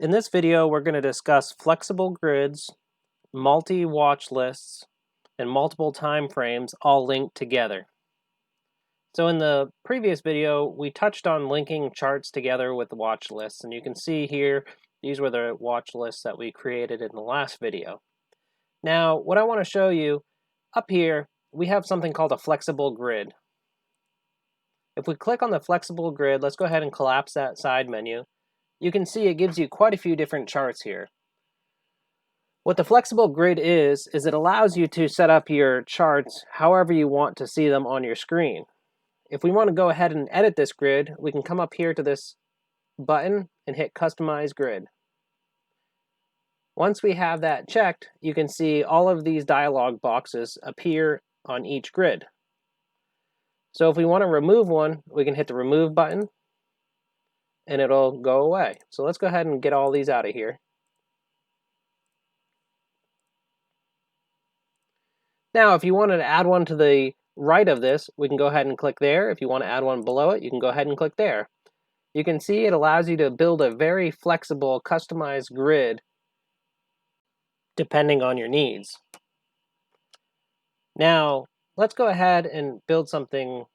In this video, we're going to discuss flexible grids, multi-watch lists, and multiple time frames all linked together. So in the previous video, we touched on linking charts together with watch lists, and you can see here, these were the watch lists that we created in the last video. Now, what I want to show you, up here, we have something called a flexible grid. If we click on the flexible grid, let's go ahead and collapse that side menu. You can see it gives you quite a few different charts here. What the flexible grid is it allows you to set up your charts however you want to see them on your screen. If we want to go ahead and edit this grid, we can come up here to this button and hit Customize Grid. Once we have that checked, you can see all of these dialog boxes appear on each grid. So if we want to remove one, we can hit the Remove button and it'll go away. So let's go ahead and get all these out of here. Now, if you wanted to add one to the right of this, we can go ahead and click there. If you want to add one below it, you can go ahead and click there. You can see it allows you to build a very flexible, customized grid depending on your needs. Now, let's go ahead and build something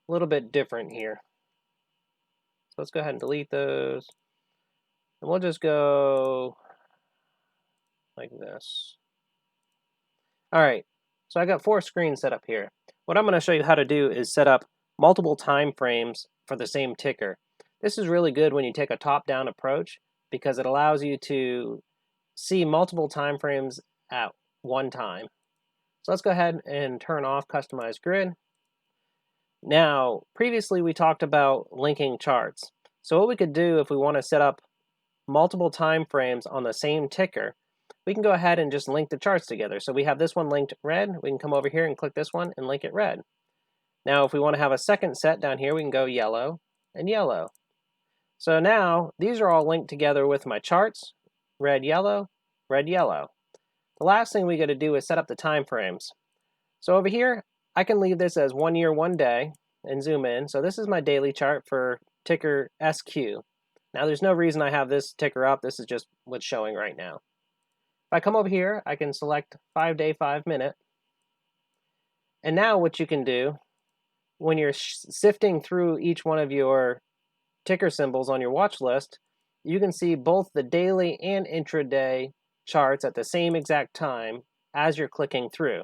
a little bit different here. So let's go ahead and delete those. And we'll just go like this. All right, so I got 4 screens set up here. What I'm going to show you how to do is set up multiple time frames for the same ticker. This is really good when you take a top-down approach because it allows you to see multiple time frames at one time. So let's go ahead and turn off Customize Grid. Now, previously we talked about linking charts. So what we could do if we want to set up multiple time frames on the same ticker, we can go ahead and just link the charts together. So we have this one linked red. We can come over here and click this one and link it red. Now, if we want to have a second set down here, we can go yellow and yellow. So now these are all linked together with my charts, red, yellow, red, yellow. The last thing we got to do is set up the time frames. So over here, I can leave this as 1 year, 1 day and zoom in. So this is my daily chart for ticker SQ. Now there's no reason I have this ticker up. This is just what's showing right now. If I come over here, I can select 5 day, 5 minute. And now what you can do when you're sifting through each one of your ticker symbols on your watch list, you can see both the daily and intraday charts at the same exact time as you're clicking through.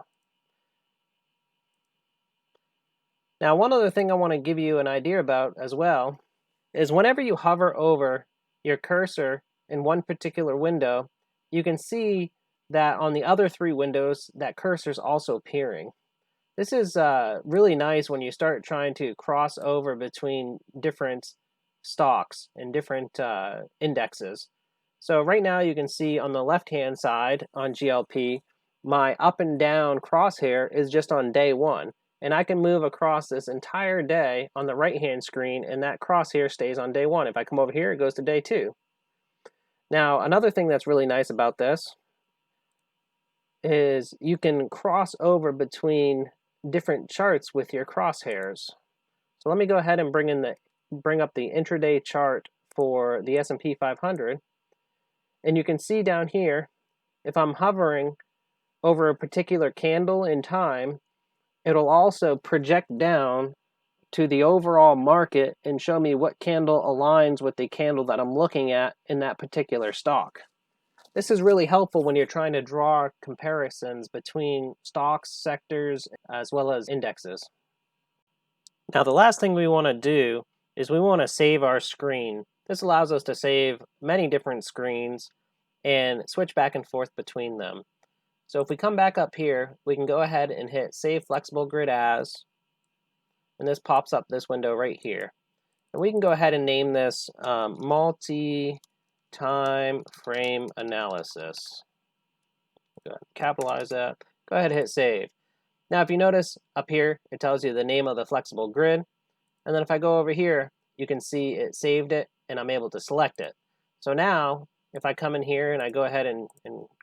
Now, one other thing I want to give you an idea about as well is whenever you hover over your cursor in one particular window, you can see that on the other 3 windows, that cursor is also appearing. This is really nice when you start trying to cross over between different stocks and different indexes. So right now you can see on the left-hand side on GLP, my up and down crosshair is just on day 1. And I can move across this entire day on the right-hand screen, and that crosshair stays on day 1. If I come over here, it goes to day 2. Now, another thing that's really nice about this is you can cross over between different charts with your crosshairs. So let me go ahead and bring up the intraday chart for the S&P 500. And you can see down here, if I'm hovering over a particular candle in time, it'll also project down to the overall market and show me what candle aligns with the candle that I'm looking at in that particular stock. This is really helpful when you're trying to draw comparisons between stocks, sectors, as well as indexes. Now, the last thing we want to do is we want to save our screen. This allows us to save many different screens and switch back and forth between them. So if we come back up here, we can go ahead and hit Save Flexible Grid As, and this pops up this window right here. And we can go ahead and name this Multi-Time Frame Analysis. Go ahead and capitalize that. Go ahead and hit Save. Now if you notice up here, it tells you the name of the flexible grid. And then if I go over here, you can see it saved it, and I'm able to select it. So now, if I come in here and I go ahead and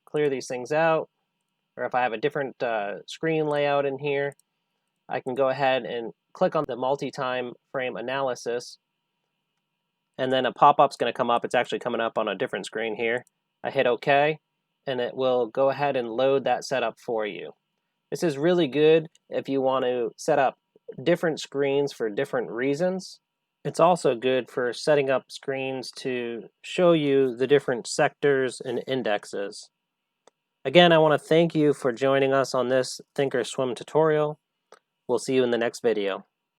clear these things out, or if I have a different screen layout in here, I can go ahead and click on the multi-time frame analysis, and then a pop-up's going to come up. It's actually coming up on a different screen here. I hit OK, and it will go ahead and load that setup for you. This is really good if you want to set up different screens for different reasons. It's also good for setting up screens to show you the different sectors and indexes. Again, I want to thank you for joining us on this Thinkorswim tutorial. We'll see you in the next video.